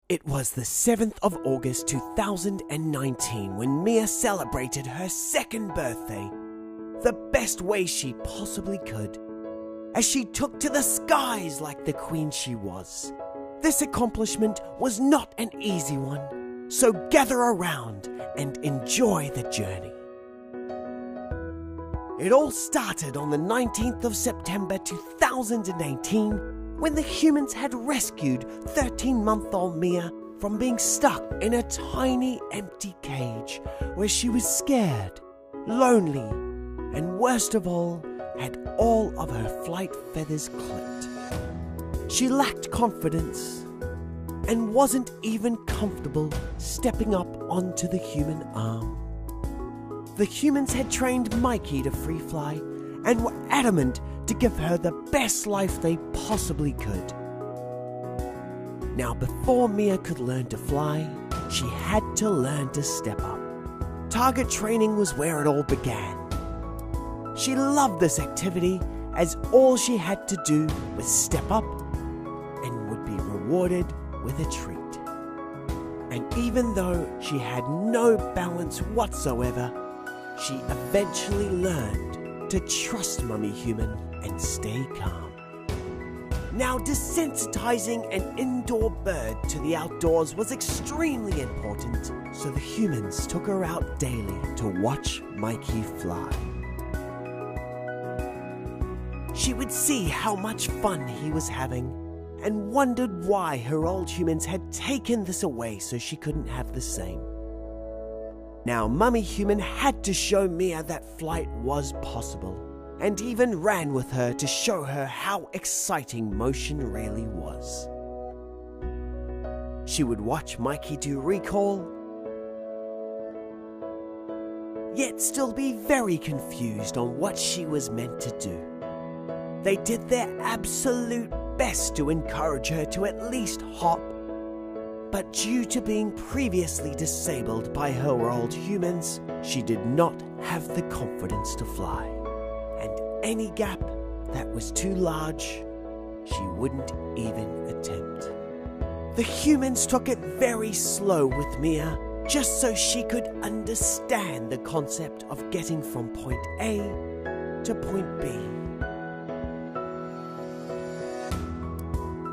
It was the 7th of August 2019 when Mia celebrated her second birthday the best way she possibly could, as she took to the skies like the queen she was. This accomplishment was not an easy one, so gather around and enjoy the journey. It all started on the 19th of September 2018 when the humans had rescued 13-month-old Mia from being stuck in a tiny empty cage where she was scared, lonely, and worst of all, had all of her flight feathers clipped. She lacked confidence and wasn't even comfortable stepping up onto the human arm. The humans had trained Mikey to free fly and were adamant to give her the best life they possibly could. Now, before Mia could learn to fly, she had to learn to step up. Target training was where it all began. She loved this activity, as all she had to do was step up and would be rewarded with a treat. And even though she had no balance whatsoever, she eventually learned to trust Mummy Human and stay calm. Now, desensitizing an indoor bird to the outdoors was extremely important, so the humans took her out daily to watch Mikey fly. She would see how much fun he was having and wondered why her old humans had taken this away so she couldn't have the same. Now, Mummy Human had to show Mia that flight was possible, and even ran with her to show her how exciting motion really was. She would watch Mikey do recall, yet still be very confused on what she was meant to do. They did their absolute best to encourage her to at least hop, but due to being previously disabled by her old humans, she did not have the confidence to fly. And any gap that was too large, she wouldn't even attempt. The humans took it very slow with Mia, just so she could understand the concept of getting from point A to point B.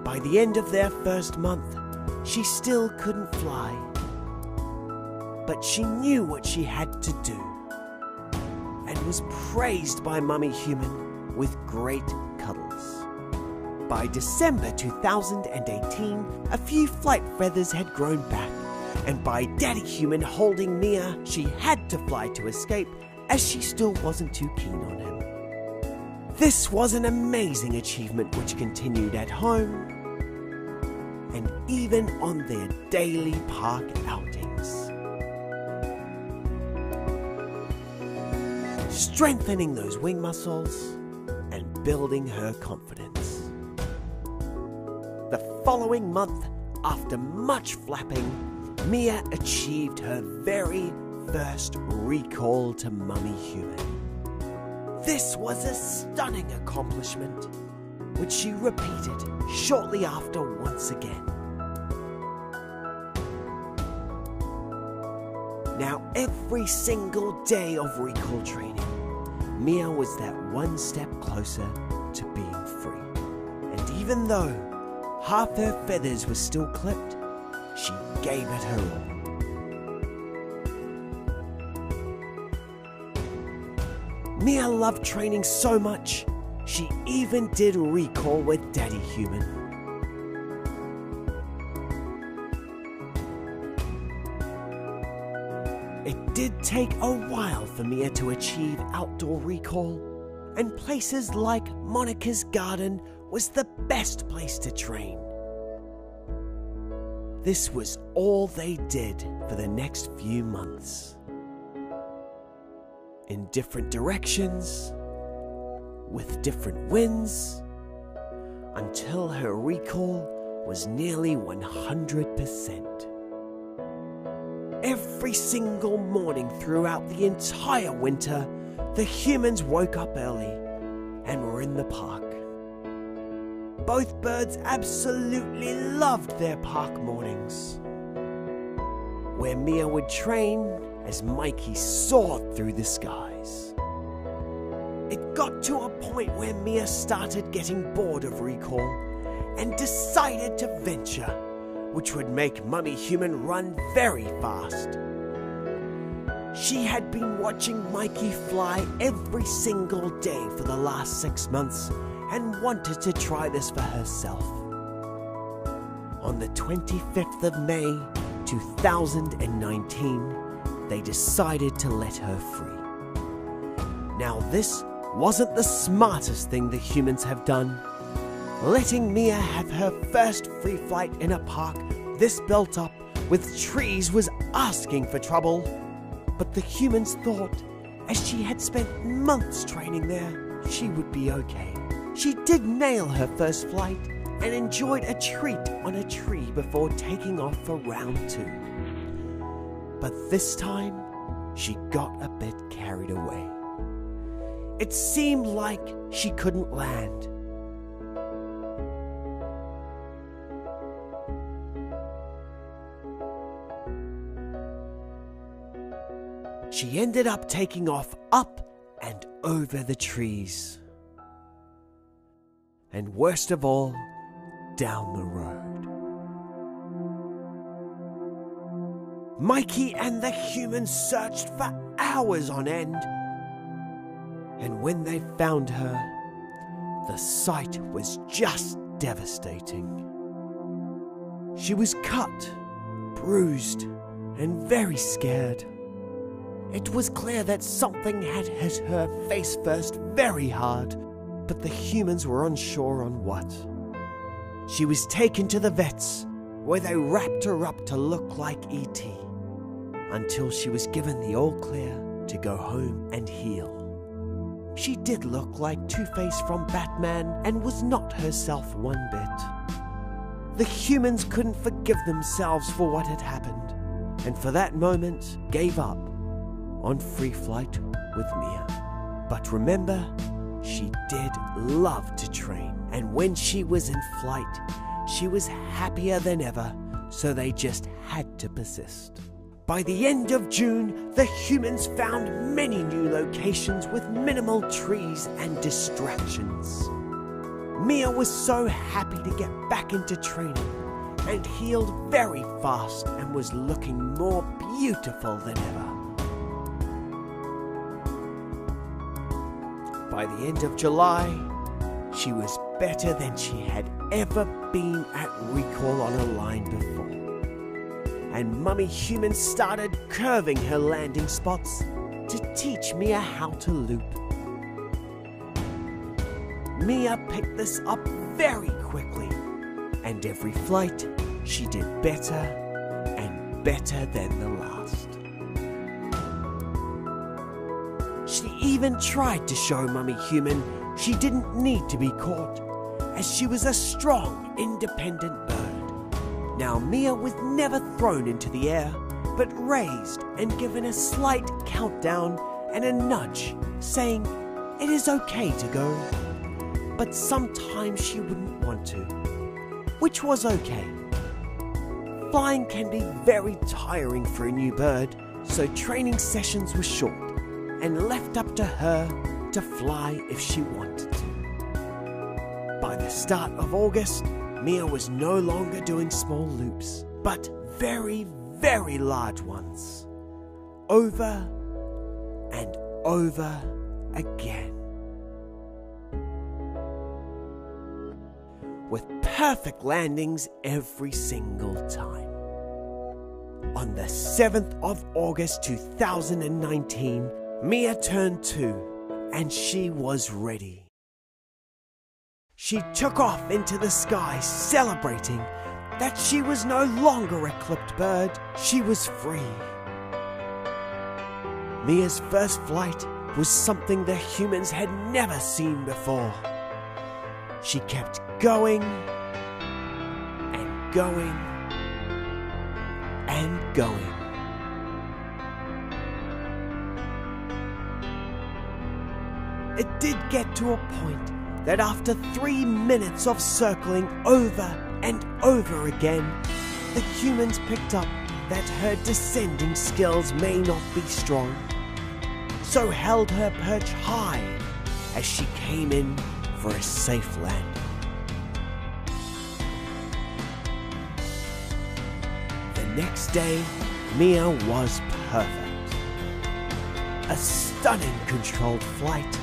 By the end of their first month, she still couldn't fly, but she knew what she had to do, and was praised by Mummy Human with great cuddles. By December 2018, a few flight feathers had grown back, and by Daddy Human holding Mia, she had to fly to escape, as she still wasn't too keen on him. This was an amazing achievement which continued at home, and even on their daily park outings. Strengthening those wing muscles and building her confidence. The following month, after much flapping, Mia achieved her very first recall to Mummy Human. This was a stunning accomplishment, which she repeated shortly after once again. Now, every single day of recall training, Mia was that one step closer to being free. And even though half her feathers were still clipped, she gave it her all. Mia loved training so much, she even did recall with Daddy Human. It did take a while for Mia to achieve outdoor recall, and places like Monica's Garden was the best place to train. This was all they did for the next few months. In different directions, with different winds, until her recall was nearly 100%. Every single morning throughout the entire winter, the humans woke up early and were in the park. Both birds absolutely loved their park mornings, where Mia would train as Mikey soared through the skies. It got to a point where Mia started getting bored of recall and decided to venture, which would make Mummy Human run very fast. She had been watching Mikey fly every single day for the last 6 months and wanted to try this for herself. On the 25th of May, 2019, they decided to let her free. Now this wasn't the smartest thing the humans have done. Letting Mia have her first free flight in a park this built up with trees was asking for trouble. But the humans thought, as she had spent months training there, she would be okay. She did nail her first flight and enjoyed a treat on a tree before taking off for round 2. But this time, she got a bit carried away. It seemed like she couldn't land. She ended up taking off up and over the trees. And worst of all, down the road. Mikey and the humans searched for hours on end. And when they found her, the sight was just devastating. She was cut, bruised, and very scared. It was clear that something had hit her face first very hard, but the humans were unsure on what. She was taken to the vets, where they wrapped her up to look like E.T., until she was given the all clear to go home and heal. She did look like Two-Face from Batman and was not herself one bit. The humans couldn't forgive themselves for what had happened, and for that moment gave up on free flight with Mia. But remember, she did love to train, and when she was in flight, she was happier than ever, so they just had to persist. By the end of June, the humans found many new locations with minimal trees and distractions. Mia was so happy to get back into training and healed very fast and was looking more beautiful than ever. By the end of July, she was better than she had ever been at recall on a line before. And Mummy Human started curving her landing spots to teach Mia how to loop. Mia picked this up very quickly, and every flight she did better and better than the last. She even tried to show Mummy Human she didn't need to be caught, as she was a strong, independent bird. Now Mia was never thrown into the air, but raised and given a slight countdown and a nudge, saying it is okay to go. But sometimes she wouldn't want to, which was okay. Flying can be very tiring for a new bird, so training sessions were short and left up to her to fly if she wanted to. By the start of August, Mia was no longer doing small loops, but very, very large ones. Over and over again. With perfect landings every single time. On the 7th of August 2019, Mia turned 2, and she was ready. She took off into the sky, celebrating that she was no longer a clipped bird, she was free. Mia's first flight was something the humans had never seen before. She kept going and going and going. It did get to a point that after 3 minutes of circling over and over again, the humans picked up that her descending skills may not be strong, so held her perch high as she came in for a safe landing. The next day, Mia was perfect. A stunning controlled flight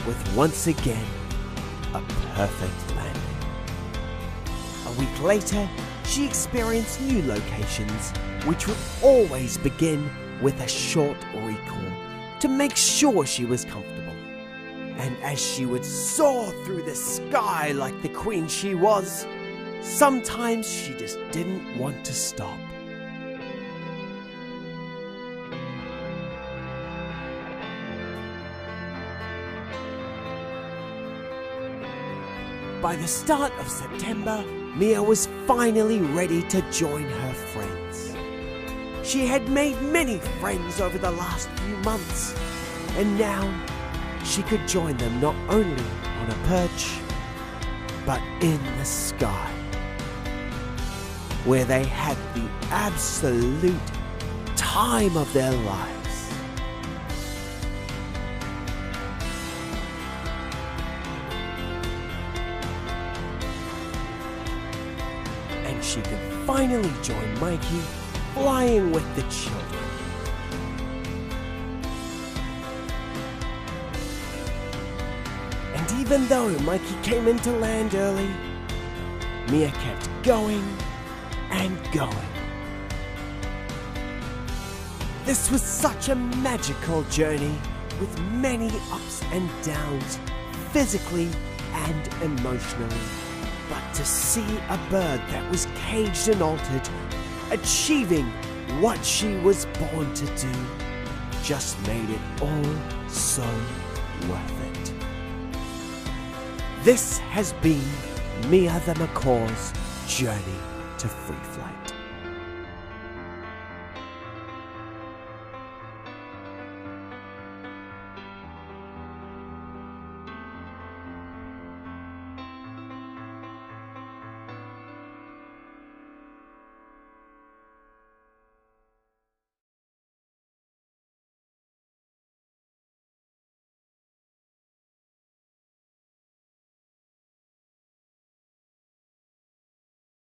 with once again a perfect landing. A week later, she experienced new locations, which would always begin with a short recall to make sure she was comfortable. And as she would soar through the sky like the queen she was, sometimes she just didn't want to stop. By the start of September, Mia was finally ready to join her friends. She had made many friends over the last few months, and now she could join them not only on a perch, but in the sky, where they had the absolute time of their lives. And she could finally join Mikey flying with the children. And even though Mikey came into land early, Mia kept going and going. This was such a magical journey with many ups and downs, physically and emotionally. But to see a bird that was caged and altered, achieving what she was born to do, just made it all so worth it. This has been Mia the Macaw's journey to free flight.